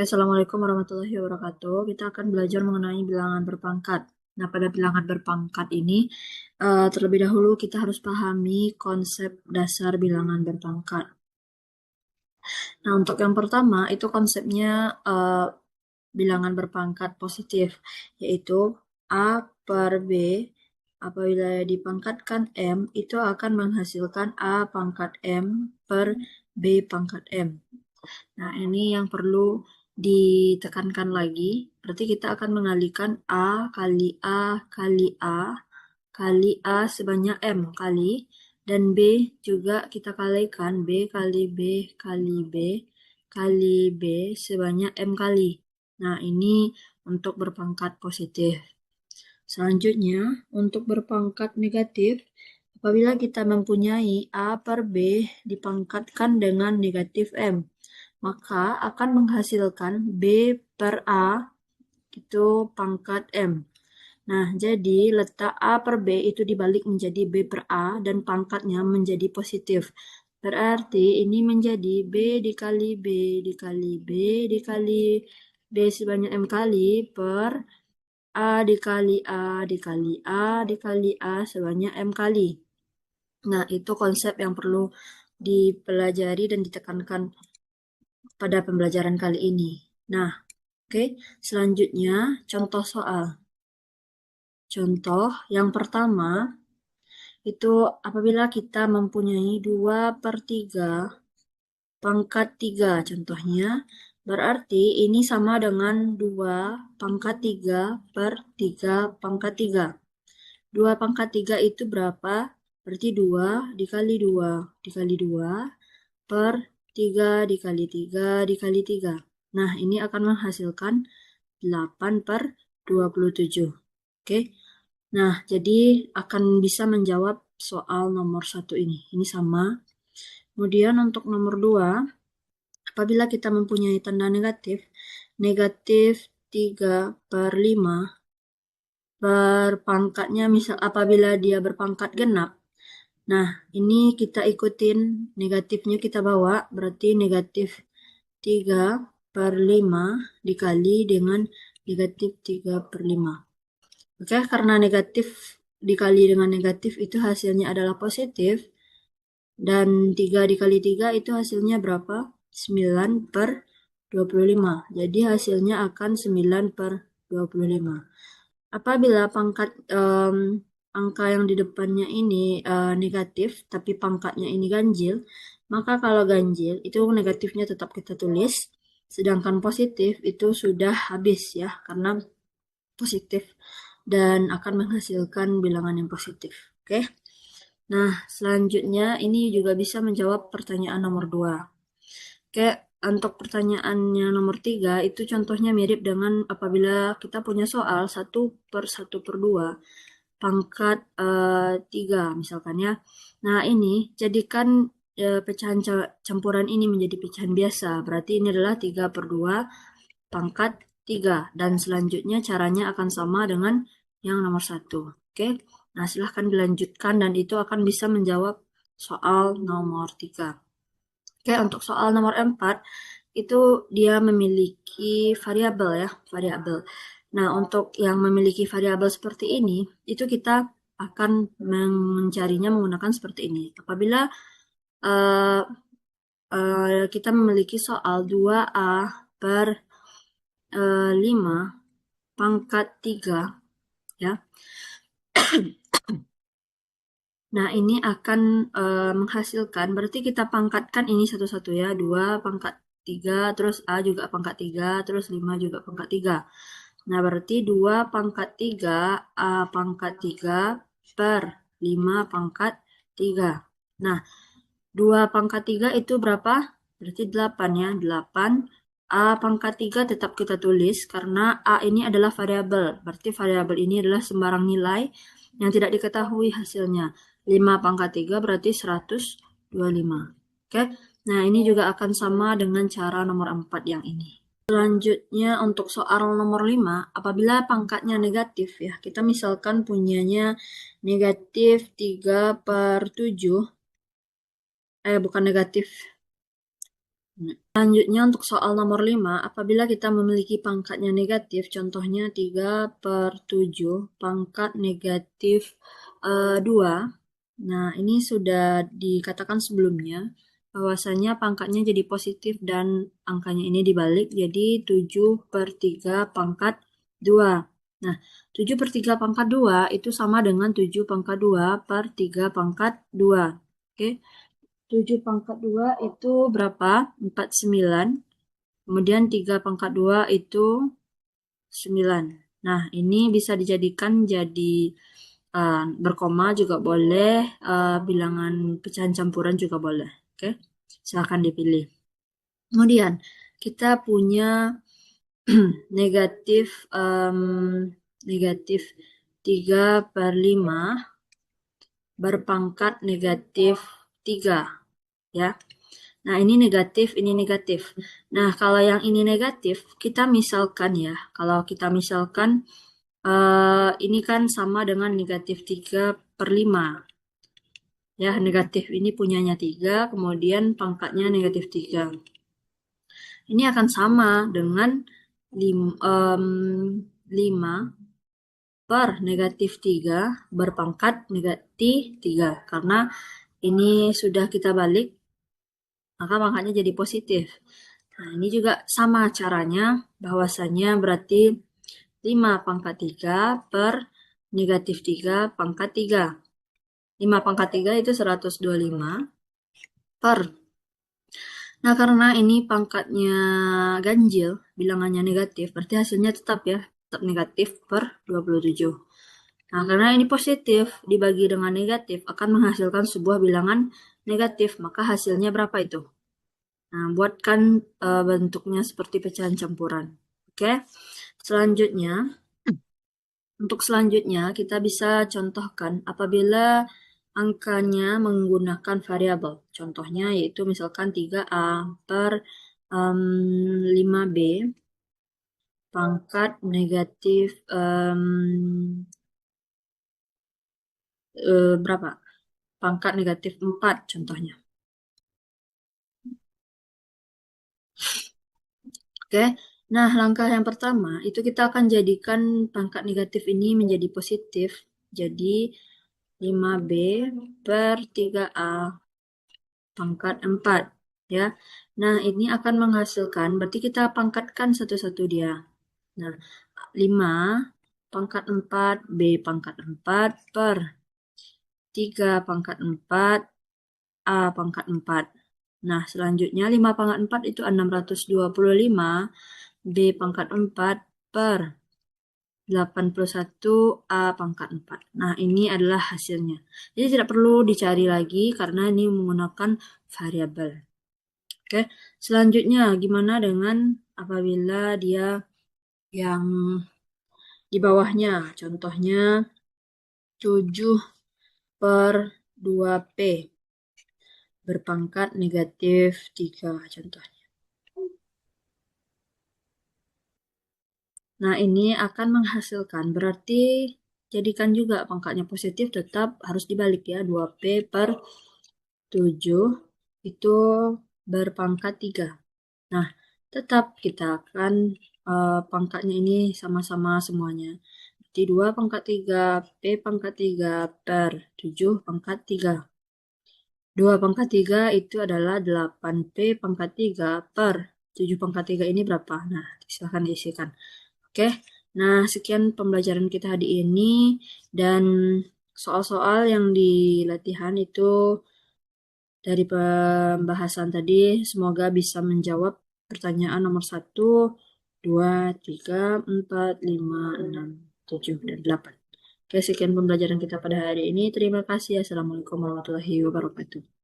Assalamualaikum warahmatullahi wabarakatuh. Kita akan belajar mengenai bilangan berpangkat. Nah, pada bilangan berpangkat ini, terlebih dahulu kita harus pahami konsep dasar bilangan berpangkat. Nah, untuk yang pertama, itu konsepnya bilangan berpangkat positif, yaitu A per B apabila dipangkatkan M, itu akan menghasilkan A pangkat M per B pangkat M. Nah, ini yang perlu ditekankan lagi. Berarti kita akan mengalihkan A kali A kali A kali A sebanyak M kali. Dan B juga kita kalikan B kali B kali B kali B sebanyak M kali. Nah, ini untuk berpangkat positif. Selanjutnya, untuk berpangkat negatif, apabila kita mempunyai A per B dipangkatkan dengan negatif M, maka akan menghasilkan B per A itu pangkat M. Nah, jadi letak A per B itu dibalik menjadi B per A dan pangkatnya menjadi positif. Berarti ini menjadi B dikali B dikali B dikali B sebanyak M kali per A dikali A dikali A dikali A sebanyak M kali. Nah, itu konsep yang perlu dipelajari dan ditekankan pada pembelajaran kali ini. Nah, oke, selanjutnya contoh soal. Contoh yang pertama, itu apabila kita mempunyai 2 per 3 pangkat 3 contohnya, berarti ini sama dengan 2 pangkat 3 per 3 pangkat 3. 2 pangkat 3 itu berapa? Berarti 2 dikali 2 dikali 2 per 3 dikali 3 dikali 3. Nah, ini akan menghasilkan 8 per 27. Oke. Nah, jadi akan bisa menjawab soal nomor 1 ini. Ini sama. Kemudian untuk nomor 2, apabila kita mempunyai tanda negatif, negatif 3 per 5 berpangkatnya misal apabila dia berpangkat genap. Nah, ini kita ikutin negatifnya kita bawa, berarti negatif 3 per 5 dikali dengan negatif 3 per 5. Oke, karena negatif dikali dengan negatif itu hasilnya adalah positif, dan 3 dikali 3 itu hasilnya berapa? 9 per 25. Jadi hasilnya akan 9 per 25. Apabila pangkat angka yang di depannya ini negatif, tapi pangkatnya ini ganjil, maka kalau ganjil itu negatifnya tetap kita tulis, sedangkan positif itu sudah habis ya, karena positif dan akan menghasilkan bilangan yang positif. Oke. Nah, selanjutnya ini juga bisa menjawab pertanyaan nomor 2. Oke, untuk pertanyaannya nomor 3 itu contohnya mirip dengan apabila kita punya soal 1 per 1 per 2 pangkat 3 misalkan ya. Nah, ini jadikan pecahan campuran ini menjadi pecahan biasa. Berarti ini adalah 3 per 2 pangkat 3. Dan selanjutnya caranya akan sama dengan yang nomor 1. Oke, nah silahkan dilanjutkan dan itu akan bisa menjawab soal nomor 3. Oke, untuk soal nomor 4, itu dia memiliki variabel ya, variabel. Nah, untuk yang memiliki variabel seperti ini, itu kita akan mencarinya menggunakan seperti ini. Apabila kita memiliki soal 2A per 5 pangkat 3 ya. Nah, ini akan menghasilkan, berarti kita pangkatkan ini satu-satu ya, 2 pangkat 3, terus A juga pangkat 3, terus 5 juga pangkat 3. Nah, berarti 2 pangkat 3, A pangkat 3 per 5 pangkat 3. Nah, 2 pangkat 3 itu berapa? Berarti 8 ya, 8. A pangkat 3 tetap kita tulis, karena A ini adalah variabel. Berarti variabel ini adalah sembarang nilai yang tidak diketahui hasilnya. 5 pangkat 3 berarti 125. Oke, nah ini juga akan sama dengan cara nomor 4 yang ini. Selanjutnya untuk soal nomor 5, apabila pangkatnya negatif ya, kita misalkan punyanya negatif 3 per 7, bukan negatif, Selanjutnya untuk soal nomor 5, apabila kita memiliki pangkatnya negatif, contohnya 3 per 7 pangkat negatif 2. Nah, ini sudah dikatakan sebelumnya, bahwasanya pangkatnya jadi positif dan angkanya ini dibalik, jadi 7 per 3 pangkat 2. Nah, 7 per 3 pangkat 2 itu sama dengan 7 pangkat 2 per 3 pangkat 2. Oke, 7 pangkat 2 itu berapa? 49. Kemudian 3 pangkat 2 itu 9. Nah, ini bisa dijadikan jadi berkoma juga boleh, bilangan pecahan campuran juga boleh. Oke, silahkan dipilih. Kemudian kita punya negatif negatif 3 per 5 berpangkat negatif 3. Ya. Nah, ini negatif, ini negatif. Nah, kalau yang ini negatif, kita misalkan ya, kalau kita misalkan ini kan sama dengan negatif 3 per 5. Ya, negatif ini punyanya 3, kemudian pangkatnya negatif 3. Ini akan sama dengan 5 per negatif 3 berpangkat negatif 3. Karena ini sudah kita balik, maka pangkatnya jadi positif. Nah, ini juga sama caranya, bahwasanya berarti 5 pangkat 3 per negatif 3 pangkat 3. 5 pangkat 3 itu 125 per. Nah, karena ini pangkatnya ganjil, bilangannya negatif, berarti hasilnya tetap ya, tetap negatif per 27. Nah, karena ini positif dibagi dengan negatif akan menghasilkan sebuah bilangan negatif, maka hasilnya berapa itu? Nah, buatkan bentuknya seperti pecahan campuran. Oke, selanjutnya, untuk selanjutnya kita bisa contohkan apabila angkanya menggunakan variabel. Contohnya yaitu misalkan 3A per 5B pangkat negatif berapa? Pangkat negatif 4 contohnya. Oke, nah langkah yang pertama itu kita akan jadikan pangkat negatif ini menjadi positif. Jadi 5B per 3A pangkat 4. Ya, nah ini akan menghasilkan, berarti kita pangkatkan satu-satu dia. Nah, 5 pangkat 4, B pangkat 4 per 3 pangkat 4, A pangkat 4. Nah, selanjutnya 5 pangkat 4 itu 625, B pangkat 4 per 81 A pangkat 4. Nah, ini adalah hasilnya. Jadi tidak perlu dicari lagi karena ini menggunakan variabel. Oke, selanjutnya gimana dengan apabila dia yang di bawahnya, contohnya 7 per 2P berpangkat negatif 3 contohnya. Nah, ini akan menghasilkan, berarti jadikan juga pangkatnya positif, tetap harus dibalik ya, 2P per 7 itu berpangkat 3. Nah, tetap kita akan pangkatnya ini sama-sama semuanya. Jadi 2 pangkat 3, P pangkat 3 per 7 pangkat 3. 2 pangkat 3 itu adalah 8P pangkat 3 per 7 pangkat 3 ini berapa? Nah, silahkan diisikan. Oke, nah sekian pembelajaran kita hari ini, dan soal-soal yang di latihan itu dari pembahasan tadi semoga bisa menjawab pertanyaan nomor 1, 2, 3, 4, 5, 6, 7, dan 8. Oke, sekian pembelajaran kita pada hari ini. Terima kasih. Assalamualaikum warahmatullahi wabarakatuh.